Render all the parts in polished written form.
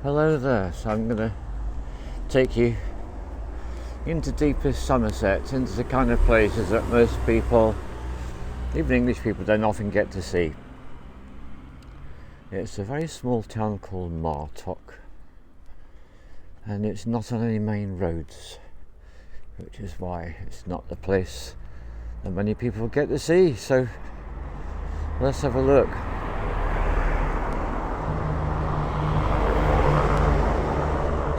Hello there, so I'm going to take you into deepest Somerset, into the kind of places that most people, even English people, don't often get to see. It's a very small town called Martock, and it's not on any main roads, which is why it's not the place that many people get to see. So let's have a look.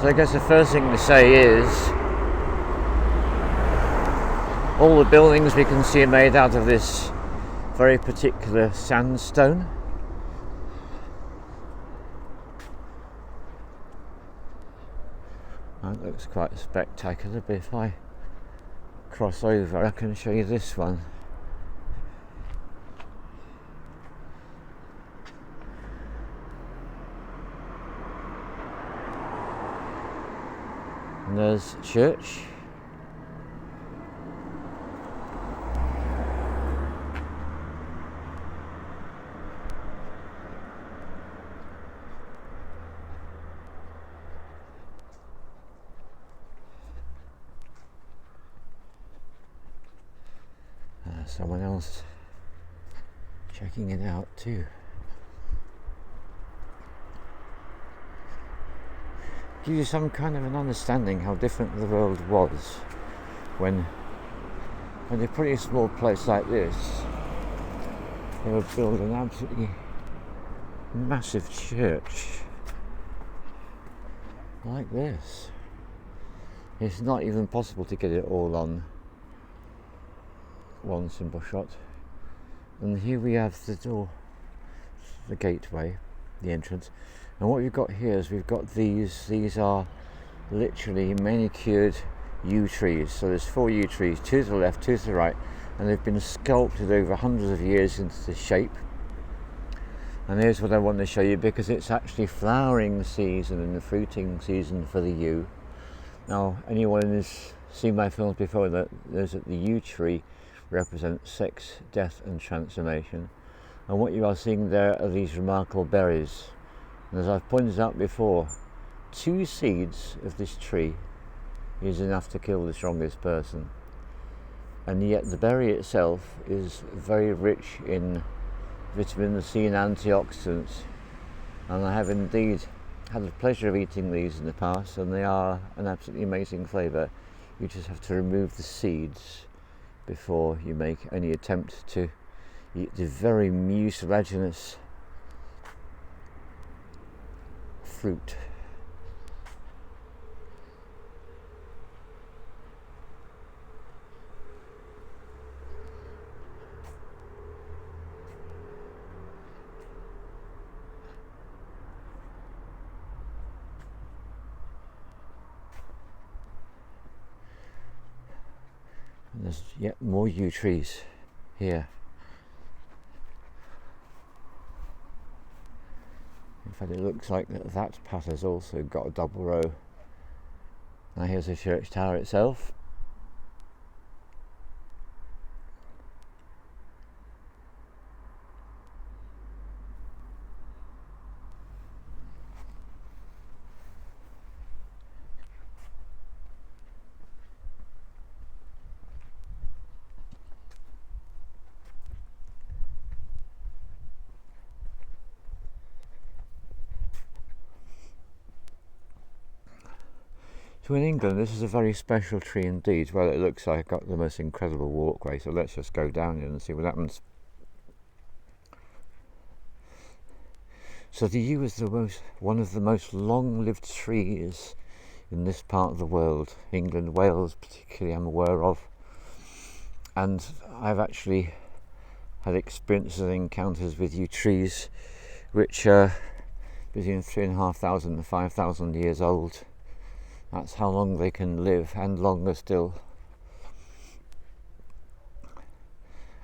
So I guess the first thing to say is all the buildings we can see are made out of this very particular sandstone. That looks quite spectacular, but if I cross over I can show you this one. And there's church. Someone else checking it out too. Gives you some kind of an understanding how different the world was when a pretty small place like this they would build an absolutely massive church like this. It's not even possible to get it all on one simple shot. And here we have the door, the gateway, the entrance. And what we've got here is we've got these are literally manicured yew trees. So there's 4 yew trees, 2 to the left, 2 to the right, and they've been sculpted over hundreds of years into this shape. And here's what I want to show you, because it's actually flowering season and the fruiting season for the yew. Now, anyone who's seen my films before that knows that the yew tree represents sex, death and transformation. And what you are seeing there are these remarkable berries. And as I've pointed out before, 2 seeds of this tree is enough to kill the strongest person. And yet the berry itself is very rich in vitamin C and antioxidants. And I have indeed had the pleasure of eating these in the past, and they are an absolutely amazing flavour. You just have to remove the seeds before you make any attempt to eat the very mucilaginous fruit. And there's yet more yew trees here. In fact, it looks like that path has also got a double row. Now here's the church tower itself. So in England, this is a very special tree indeed. Well, it looks like I've got the most incredible walkway, so let's just go down here and see what happens. So the yew is one of the most long-lived trees in this part of the world. England, Wales particularly, I'm aware of. And I've actually had experiences and encounters with yew trees which are between 3,500 and 5,000 years old. That's how long they can live, and longer still.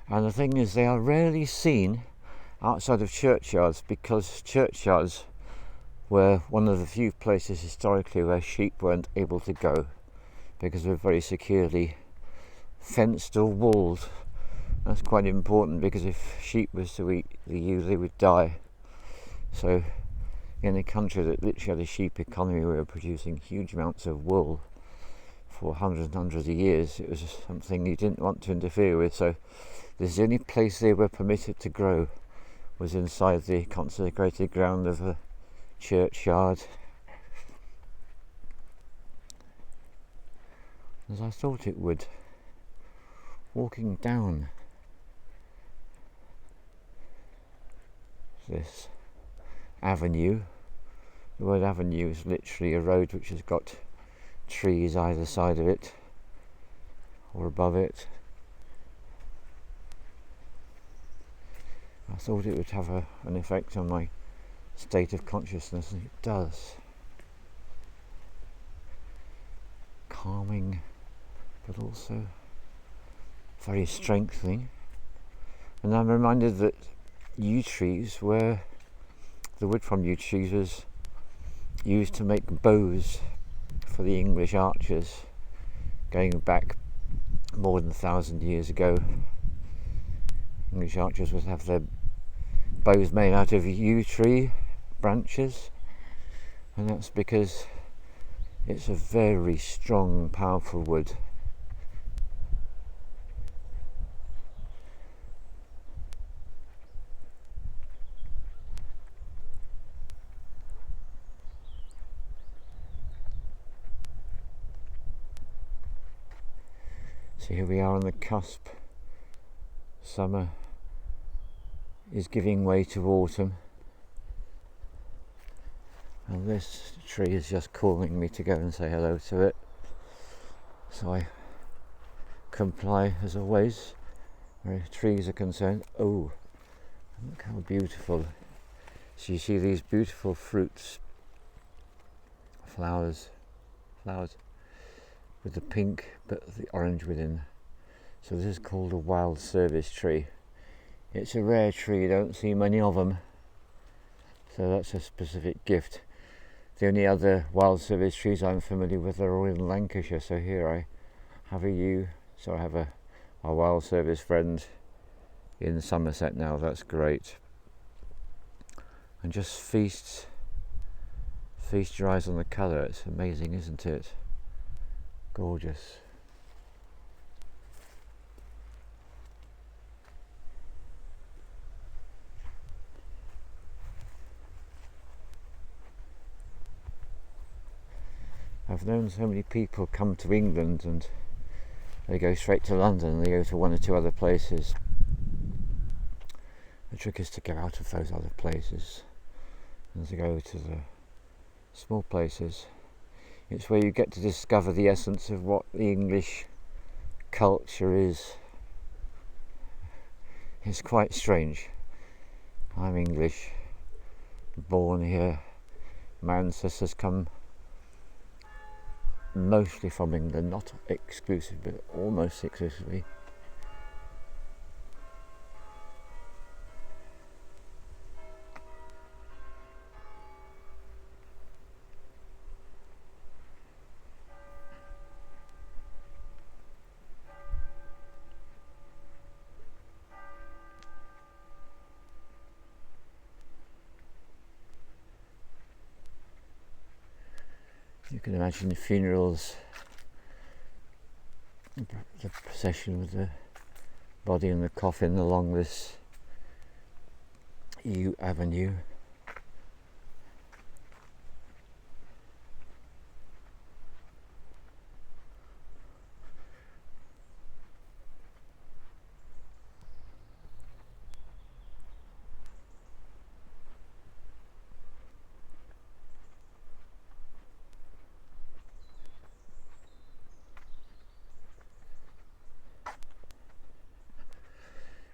And the thing is, they are rarely seen outside of churchyards, because churchyards were one of the few places historically where sheep weren't able to go, because they're very securely fenced or walled. That's quite important, because if sheep was to eat the yew, they would die. So in a country that literally had a sheep economy. We were producing huge amounts of wool for hundreds and hundreds of years. It was something you didn't want to interfere with, so this is the only place they were permitted to grow was inside the consecrated ground of a churchyard. As I thought it would. Walking down this avenue. The word avenue is literally a road which has got trees either side of it or above it. I thought it would have an effect on my state of consciousness, and it does. Calming, but also very strengthening. And I'm reminded that yew trees the wood from yew trees was used to make bows for the English archers going back more than 1,000 years ago. English archers would have their bows made out of yew tree branches, and that's because it's a very strong, powerful wood. So here we are on the cusp. Summer is giving way to autumn, and this tree is just calling me to go and say hello to it. So I comply as always, where trees are concerned. Oh, look how beautiful. So you see these beautiful fruits, flowers with the pink but the orange within. So this is called a wild service tree. It's a rare tree, you don't see many of them, so that's a specific gift. The only other wild service trees I'm familiar with are all in Lancashire, so here I have a yew. So I have a wild service friend in Somerset now. That's great. And just feast your eyes on the colour. It's amazing, isn't it? Gorgeous. I've known so many people come to England and they go straight to London and they go to one or two other places. The trick is to get out of those other places and to go to the small places. It's where you get to discover the essence of what the English culture is. It's quite strange. I'm English, born here. My ancestors come mostly from England, not exclusively, but almost exclusively. You can imagine the funerals, the procession with the body in the coffin along this yew avenue.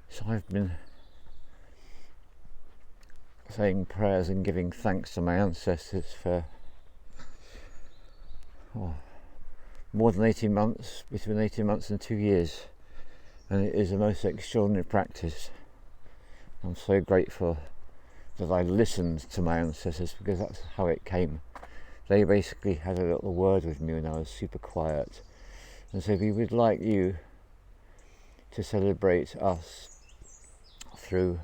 So I've been saying prayers and giving thanks to my ancestors for more than 18 months, between 18 months and 2 years, and it is a most extraordinary practice. I'm so grateful that I listened to my ancestors, because that's how it came. They basically had a little word with me when I was super quiet, and so we would like you to celebrate us through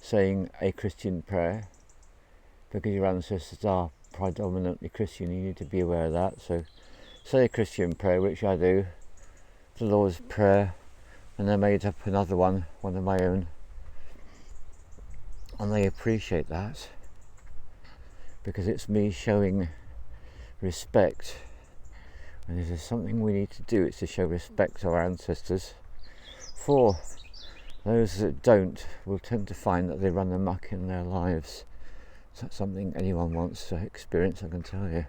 saying a Christian prayer, because your ancestors are predominantly Christian, you need to be aware of that. So say a Christian prayer, which I do, the Lord's Prayer, and I made up another one of my own, and they appreciate that because it's me showing respect. And if there's something we need to do, it's to show respect to our ancestors. For those that don't will tend to find that they run amok in their lives. It's not something anyone wants to experience, I can tell you.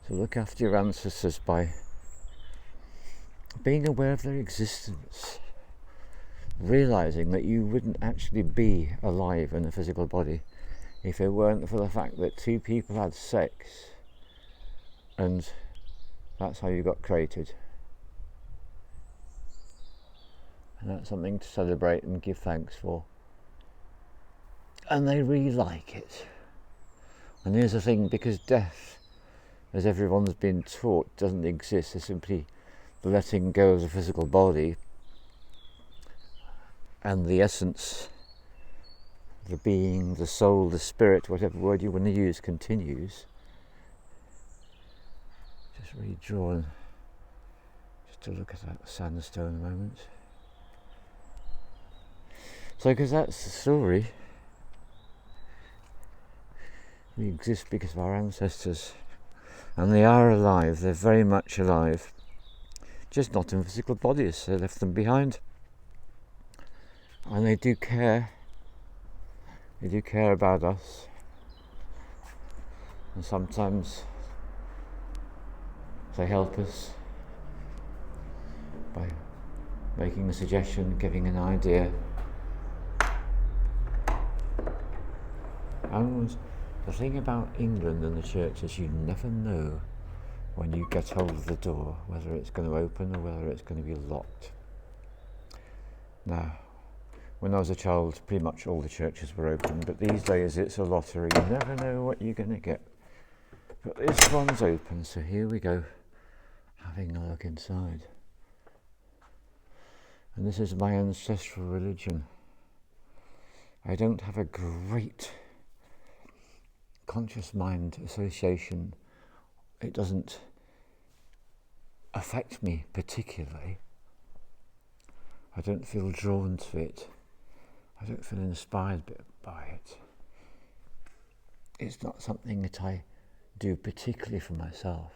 So look after your ancestors by being aware of their existence, realising that you wouldn't actually be alive in a physical body if it weren't for the fact that two people had sex, and that's how you got created. And that's something to celebrate and give thanks for. And they really like it. And here's the thing, because death, as everyone's been taught, doesn't exist. It's simply the letting go of the physical body, and the essence, the being, the soul, the spirit, whatever word you want to use, continues. Just redrawn, just to look at that sandstone a moment. So, because that's the story, we exist because of our ancestors, and they are alive. They're very much alive, just not in physical bodies. They left them behind, and they do care. They do care about us, and sometimes they help us by making a suggestion, giving an idea. And the thing about England and the church is you never know when you get hold of the door whether it's going to open or whether it's going to be locked. Now, when I was a child, pretty much all the churches were open, but these days it's a lottery. You never know what you're going to get. But this one's open, so here we go, having a look inside. And this is my ancestral religion. I don't have a great conscious mind association. It doesn't affect me particularly. I don't feel drawn to it. I don't feel inspired by it. It's not something that I do particularly for myself.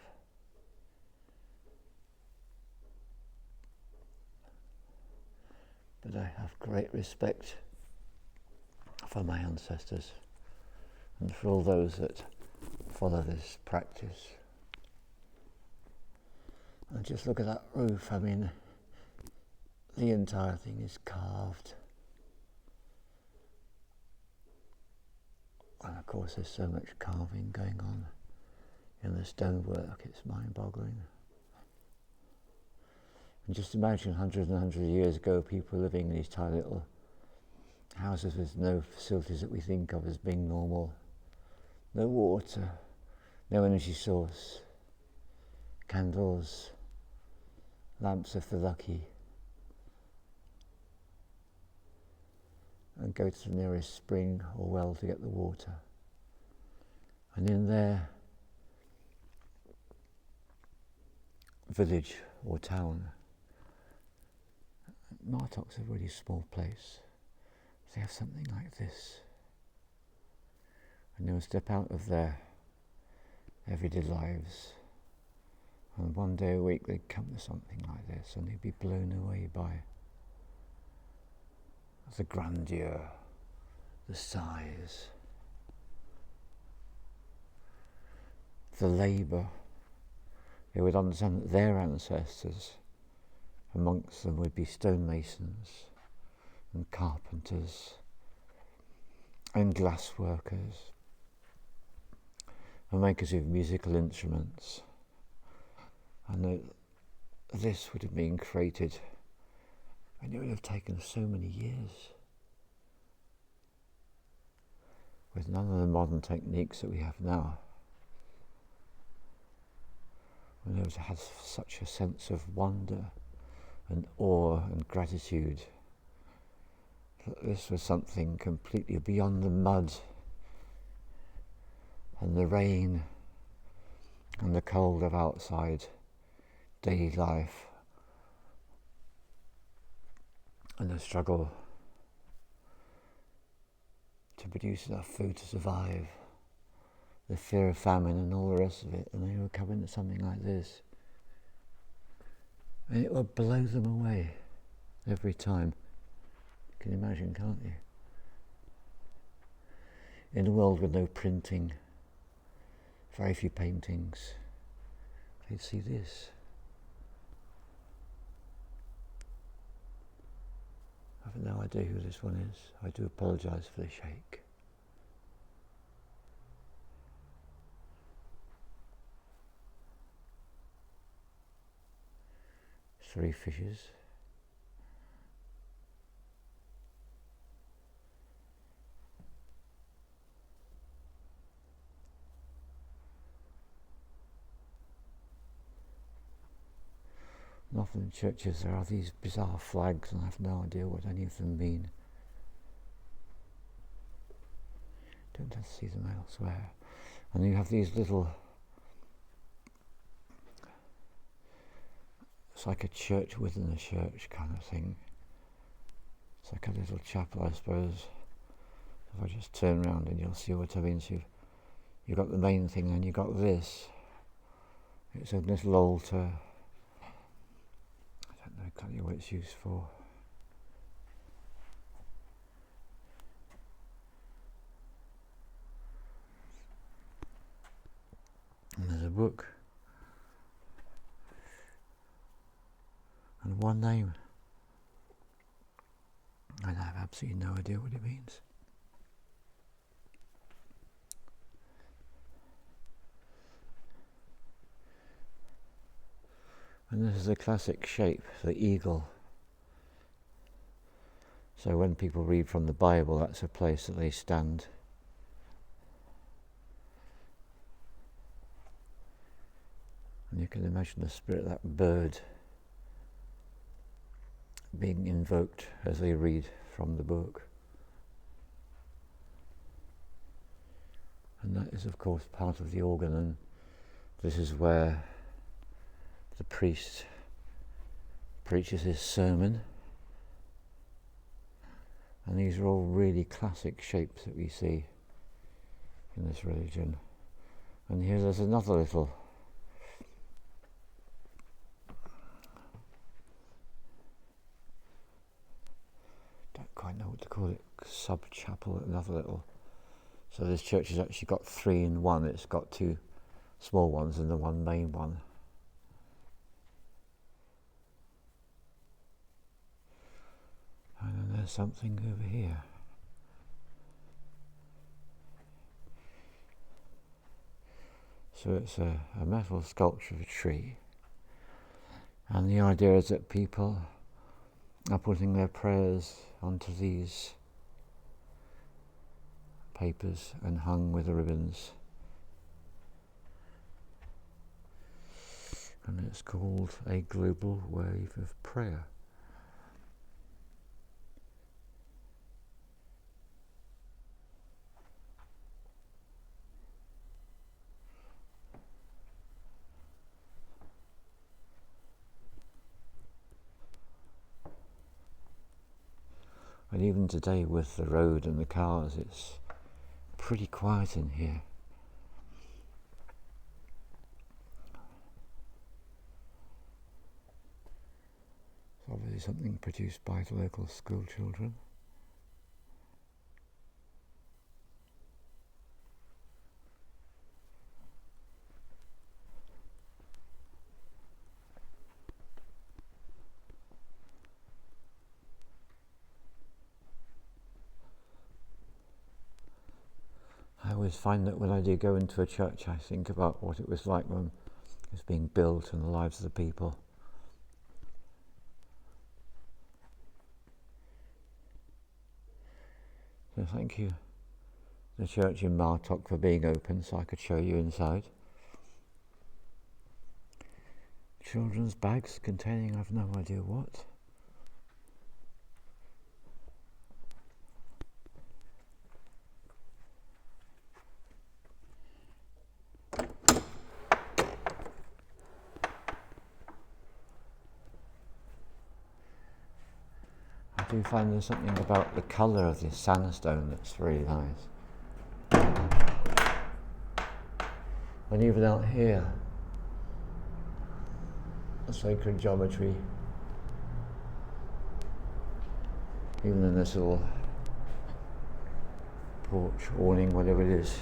But I have great respect for my ancestors and for all those that follow this practice. And just look at that roof. I mean, the entire thing is carved. And of course there's so much carving going on in the stonework, it's mind-boggling. And just imagine hundreds and hundreds of years ago, people living in these tiny little houses with no facilities that we think of as being normal. No water, no energy source, candles, lamps if they're lucky, and go to the nearest spring or well to get the water. And in their village or town, Martock's a really small place, they have something like this. And they'll step out of their everyday lives, and one day a week they'd come to something like this, and they'd be blown away by the grandeur, the size, the labour. They would understand that their ancestors, amongst them would be stonemasons and carpenters and glass workers and makers of musical instruments. And that this would have been created, and it would have taken so many years with none of the modern techniques that we have now. And they would have such a sense of wonder and awe and gratitude that this was something completely beyond the mud and the rain and the cold of outside daily life and the struggle to produce enough food to survive, the fear of famine and all the rest of it, and they will come into something like this and it will blow them away every time. You can imagine, can't you? In a world with no printing, very few paintings, they'd see this. I have no idea who this one is. I do apologise for the shake. Three fishes. And often in churches there are these bizarre flags and I have no idea what any of them mean. Don't have to see them elsewhere. And you have these little, it's like a church within a church kind of thing. It's like a little chapel, I suppose. If I just turn around and you'll see what I mean. So you've got the main thing and you've got this. It's a little altar. I don't know exactly what it's used for. And there's a book. And one name. And I have absolutely no idea what it means. And this is a classic shape, the eagle. So when people read from the Bible, that's a place that they stand. And you can imagine the spirit of that bird being invoked as they read from the book. And that is of course part of the organ, and this is where the priest preaches his sermon. And these are all really classic shapes that we see in this religion. And here there's another little don't quite know what to call it, sub-chapel, another little. So this church has actually got three in one. It's got two small ones and the one main one. And then there's something over here. So it's a metal sculpture of a tree. And the idea is that people are putting their prayers onto these papers and hung with the ribbons. And it's called A Global Wave of Prayer. And even today with the road and the cars, it's pretty quiet in here. It's obviously something produced by the local school children. I always find that when I do go into a church, I think about what it was like when it was being built and the lives of the people. So thank you, the church in Martok, for being open so I could show you inside. Children's bags containing I've no idea what. do find there's something about the colour of this sandstone that's very nice. And even out here, the sacred geometry, even in this little porch, awning, whatever it is.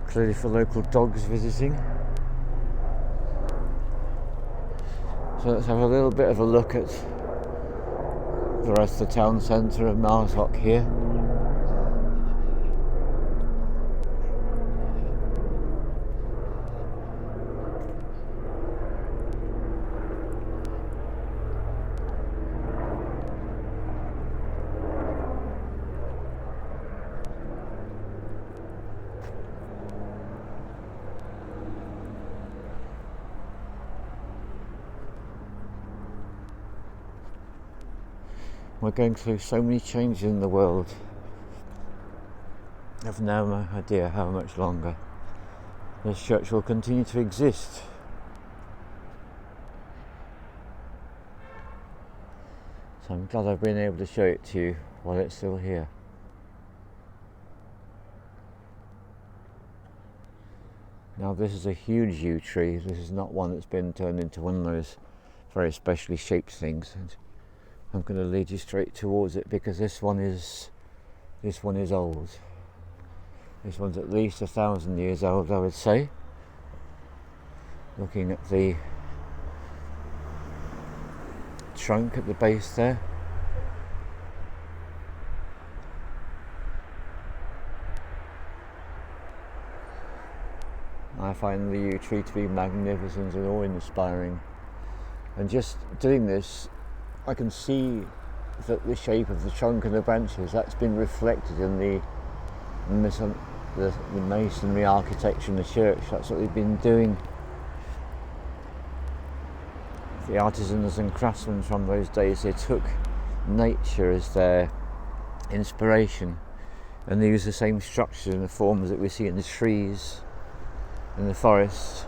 Clearly for local dogs visiting. So let's have a little bit of a look at the rest of the town centre of Martock here. We're going through so many changes in the world. I've no idea how much longer this church will continue to exist. So I'm glad I've been able to show it to you while it's still here. Now this is a huge yew tree. This is not one that's been turned into one of those very specially shaped things. And I'm going to lead you straight towards it because this one is old. This one's at least 1,000 years old, I would say. Looking at the trunk at the base there. I find the yew tree to be magnificent and awe-inspiring. And just doing this, I can see that the shape of the trunk and the branches, that's been reflected in the masonry architecture in the church. That's what they've been doing. The artisans and craftsmen from those days, they took nature as their inspiration and they used the same structures and the forms that we see in the trees, in the forests.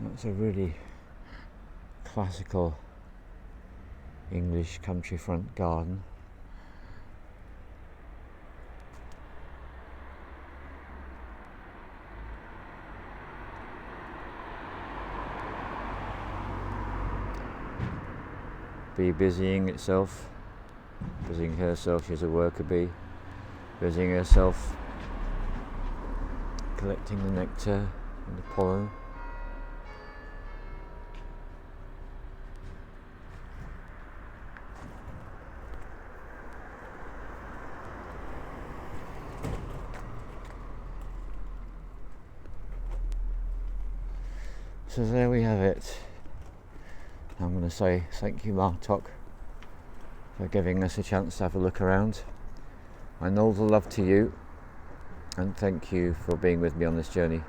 That's a really classical English country front garden. Bee busying itself, busying herself. She's a worker bee, busying herself, collecting the nectar and the pollen. So there we have it. I'm going to say thank you, Martock, for giving us a chance to have a look around. And all the love to you, and thank you for being with me on this journey.